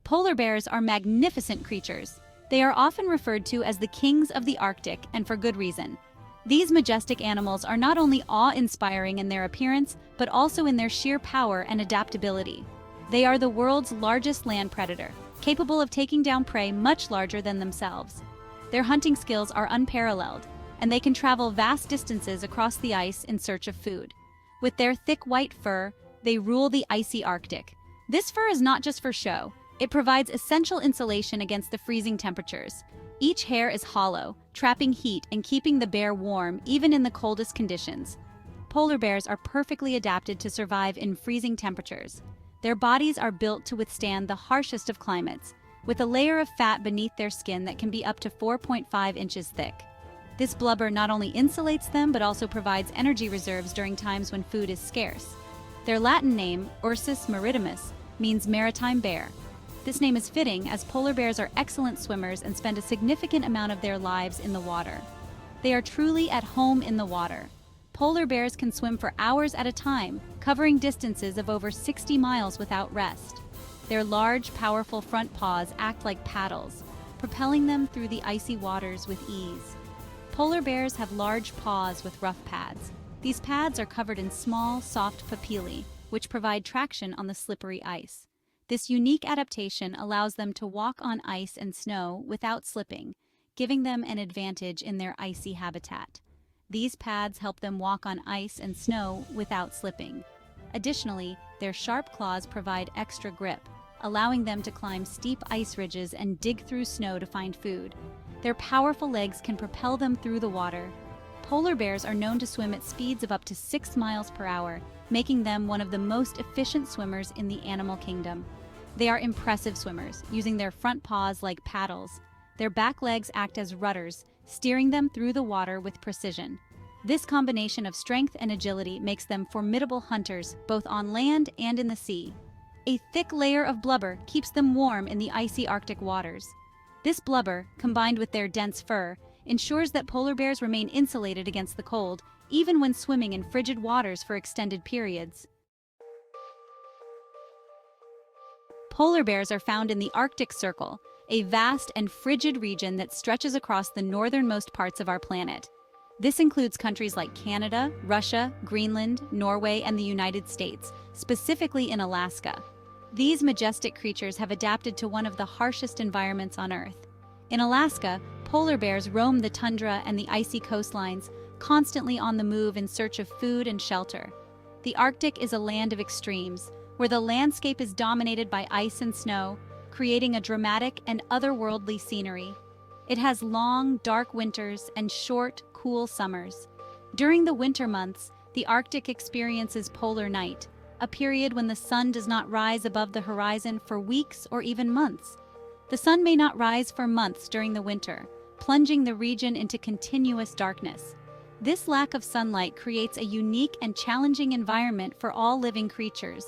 Polar bears are magnificent creatures. They are often referred to as the kings of the Arctic, and for good reason. These majestic animals are not only awe-inspiring in their appearance, but also in their sheer power and adaptability. They are the world's largest land predator, capable of taking down prey much larger than themselves. Their hunting skills are unparalleled, and they can travel vast distances across the ice in search of food. With their thick white fur, they rule the icy Arctic. This fur is not just for show. It provides essential insulation against the freezing temperatures. Each hair is hollow, trapping heat and keeping the bear warm even in the coldest conditions. Polar bears are perfectly adapted to survive in freezing temperatures. Their bodies are built to withstand the harshest of climates, with a layer of fat beneath their skin that can be up to 4.5 inches thick. This blubber not only insulates them but also provides energy reserves during times when food is scarce. Their Latin name, Ursus maritimus, means maritime bear. This name is fitting as polar bears are excellent swimmers and spend a significant amount of their lives in the water. They are truly at home in the water. Polar bears can swim for hours at a time, covering distances of over 60 miles without rest. Their large, powerful front paws act like paddles, propelling them through the icy waters with ease. Polar bears have large paws with rough pads. These pads are covered in small, soft papillae, which provide traction on the slippery ice. This unique adaptation allows them to walk on ice and snow without slipping, giving them an advantage in their icy habitat. These pads help them walk on ice and snow without slipping. Additionally, their sharp claws provide extra grip, allowing them to climb steep ice ridges and dig through snow to find food. Their powerful legs can propel them through the water. Polar bears are known to swim at speeds of up to 6 miles per hour, making them one of the most efficient swimmers in the animal kingdom. They are impressive swimmers, using their front paws like paddles. Their back legs act as rudders, steering them through the water with precision. This combination of strength and agility makes them formidable hunters, both on land and in the sea. A thick layer of blubber keeps them warm in the icy Arctic waters. This blubber, combined with their dense fur, ensures that polar bears remain insulated against the cold, even when swimming in frigid waters for extended periods. Polar bears are found in the Arctic Circle, a vast and frigid region that stretches across the northernmost parts of our planet. This includes countries like Canada, Russia, Greenland, Norway, and the United States, specifically in Alaska. These majestic creatures have adapted to one of the harshest environments on Earth. In Alaska, polar bears roam the tundra and the icy coastlines, constantly on the move in search of food and shelter. The Arctic is a land of extremes, where the landscape is dominated by ice and snow, creating a dramatic and otherworldly scenery. It has long, dark winters and short, cool summers. During the winter months, the Arctic experiences polar night, a period when the sun does not rise above the horizon for weeks or even months. The sun may not rise for months during the winter, plunging the region into continuous darkness. This lack of sunlight creates a unique and challenging environment for all living creatures.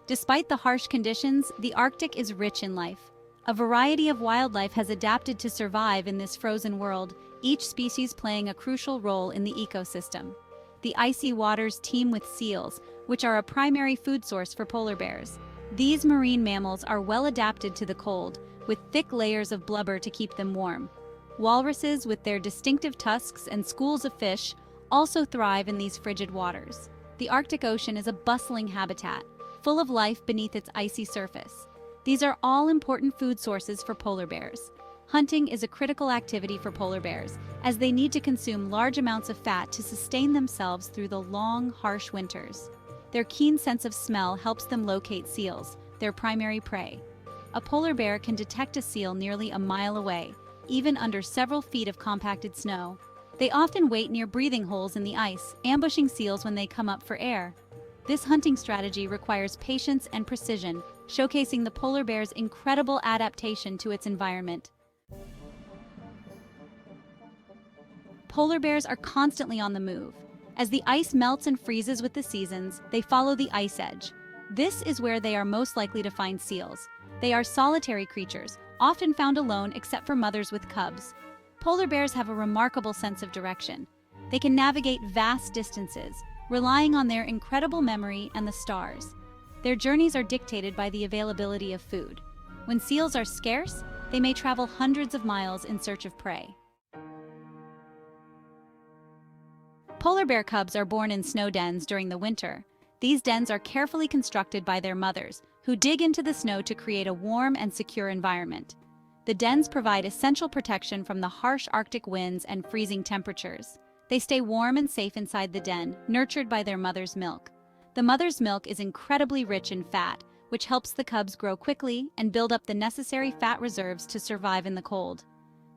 Despite the harsh conditions, the Arctic is rich in life. A variety of wildlife has adapted to survive in this frozen world, each species playing a crucial role in the ecosystem. The icy waters teem with seals, which are a primary food source for polar bears. These marine mammals are well adapted to the cold, with thick layers of blubber to keep them warm. Walruses, with their distinctive tusks and schools of fish, also thrive in these frigid waters. The Arctic Ocean is a bustling habitat, full of life beneath its icy surface. These are all important food sources for polar bears. Hunting is a critical activity for polar bears, as they need to consume large amounts of fat to sustain themselves through the long, harsh winters. Their keen sense of smell helps them locate seals, their primary prey. A polar bear can detect a seal nearly a mile away, even under several feet of compacted snow. They often wait near breathing holes in the ice, ambushing seals when they come up for air. This hunting strategy requires patience and precision, showcasing the polar bear's incredible adaptation to its environment. Polar bears are constantly on the move. As the ice melts and freezes with the seasons, they follow the ice edge. This is where they are most likely to find seals. They are solitary creatures, often found alone except for mothers with cubs. Polar bears have a remarkable sense of direction. They can navigate vast distances, relying on their incredible memory and the stars. Their journeys are dictated by the availability of food. When seals are scarce, they may travel hundreds of miles in search of prey. Polar bear cubs are born in snow dens during the winter. These dens are carefully constructed by their mothers, who dig into the snow to create a warm and secure environment. The dens provide essential protection from the harsh Arctic winds and freezing temperatures. They stay warm and safe inside the den, nurtured by their mother's milk. The mother's milk is incredibly rich in fat, which helps the cubs grow quickly and build up the necessary fat reserves to survive in the cold.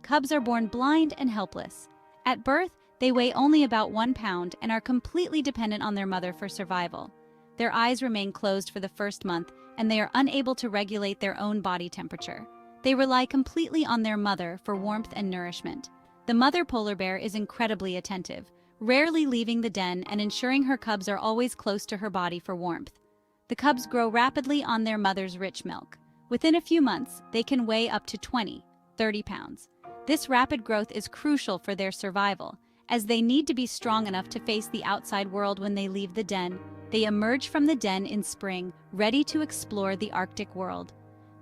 Cubs are born blind and helpless. At birth, they weigh only about 1 pound and are completely dependent on their mother for survival. Their eyes remain closed for the first month, and they are unable to regulate their own body temperature. They rely completely on their mother for warmth and nourishment. The mother polar bear is incredibly attentive, rarely leaving the den and ensuring her cubs are always close to her body for warmth. The cubs grow rapidly on their mother's rich milk. Within a few months, they can weigh up to 20–30 pounds. This rapid growth is crucial for their survival, as they need to be strong enough to face the outside world when they leave the den. They emerge from the den in spring, ready to explore the Arctic world.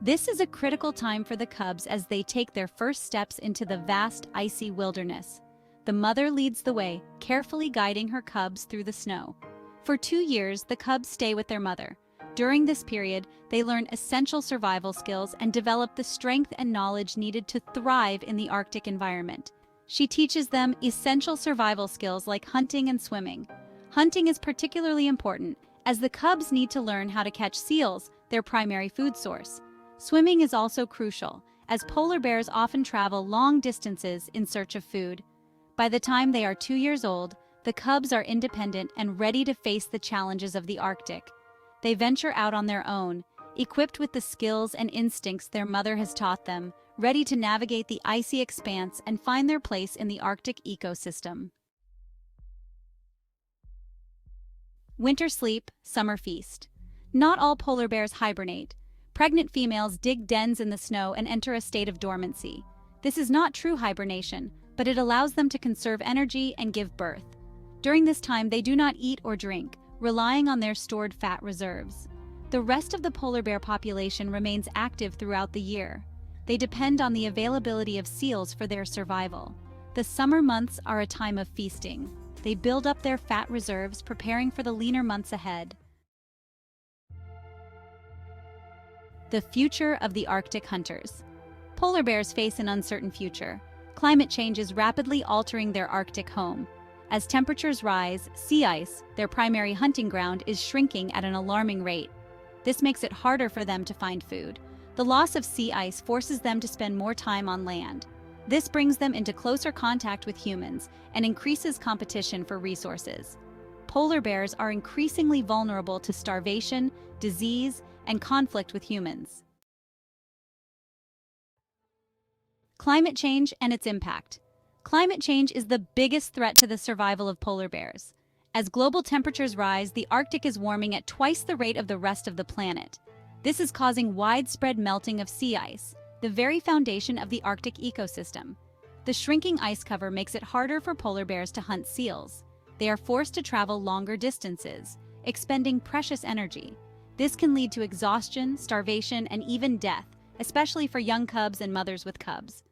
This is a critical time for the cubs as they take their first steps into the vast, icy wilderness. The mother leads the way, carefully guiding her cubs through the snow. For 2 years, the cubs stay with their mother. During this period, they learn essential survival skills and develop the strength and knowledge needed to thrive in the Arctic environment. She teaches them essential survival skills like hunting and swimming. Hunting is particularly important, as the cubs need to learn how to catch seals, their primary food source. Swimming is also crucial, as polar bears often travel long distances in search of food. By the time they are 2 years old, the cubs are independent and ready to face the challenges of the Arctic. They venture out on their own, equipped with the skills and instincts their mother has taught them, ready to navigate the icy expanse and find their place in the Arctic ecosystem. Winter sleep, summer feast. Not all polar bears hibernate. Pregnant females dig dens in the snow and enter a state of dormancy. This is not true hibernation, but it allows them to conserve energy and give birth. During this time, they do not eat or drink, relying on their stored fat reserves. The rest of the polar bear population remains active throughout the year. They depend on the availability of seals for their survival. The summer months are a time of feasting. They build up their fat reserves, preparing for the leaner months ahead. The future of the Arctic hunters. Polar bears face an uncertain future. Climate change is rapidly altering their Arctic home. As temperatures rise, sea ice, their primary hunting ground, is shrinking at an alarming rate. This makes it harder for them to find food. The loss of sea ice forces them to spend more time on land. This brings them into closer contact with humans and increases competition for resources. Polar bears are increasingly vulnerable to starvation, disease, and conflict with humans. Climate change and its impact. Climate change is the biggest threat to the survival of polar bears. As global temperatures rise, the Arctic is warming at twice the rate of the rest of the planet. This is causing widespread melting of sea ice, the very foundation of the Arctic ecosystem. The shrinking ice cover makes it harder for polar bears to hunt seals. They are forced to travel longer distances, expending precious energy. This can lead to exhaustion, starvation, and even death, especially for young cubs and mothers with cubs.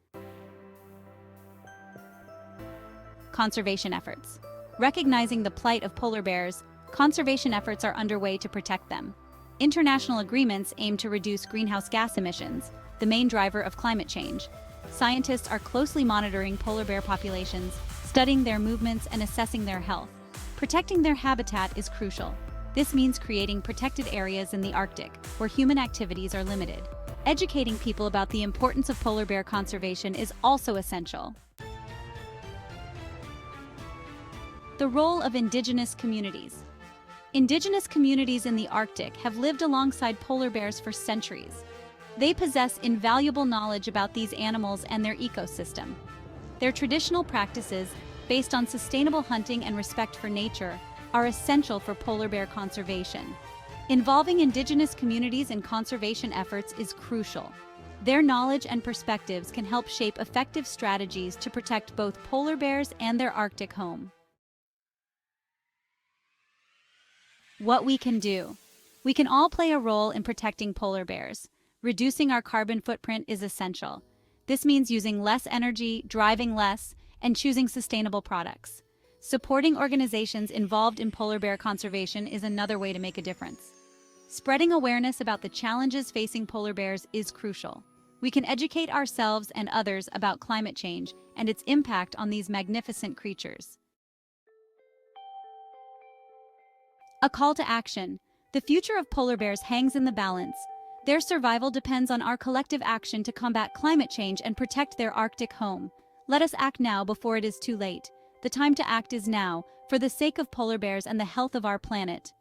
Conservation efforts. Recognizing the plight of polar bears, conservation efforts are underway to protect them. International agreements aim to reduce greenhouse gas emissions, the main driver of climate change. Scientists are closely monitoring polar bear populations, studying their movements and assessing their health. Protecting their habitat is crucial. This means creating protected areas in the Arctic, where human activities are limited. Educating people about the importance of polar bear conservation is also essential. The role of indigenous communities. Indigenous communities in the Arctic have lived alongside polar bears for centuries. They possess invaluable knowledge about these animals and their ecosystem. Their traditional practices, based on sustainable hunting and respect for nature, are essential for polar bear conservation. Involving indigenous communities in conservation efforts is crucial. Their knowledge and perspectives can help shape effective strategies to protect both polar bears and their Arctic home. What we can do. We can all play a role in protecting polar bears. Reducing our carbon footprint is essential. This means using less energy, driving less, and choosing sustainable products. Supporting organizations involved in polar bear conservation is another way to make a difference. Spreading awareness about the challenges facing polar bears is crucial. We can educate ourselves and others about climate change and its impact on these magnificent creatures. A call to action. The future of polar bears hangs in the balance. Their survival depends on our collective action to combat climate change and protect their Arctic home. Let us act now before it is too late. The time to act is now, for the sake of polar bears and the health of our planet.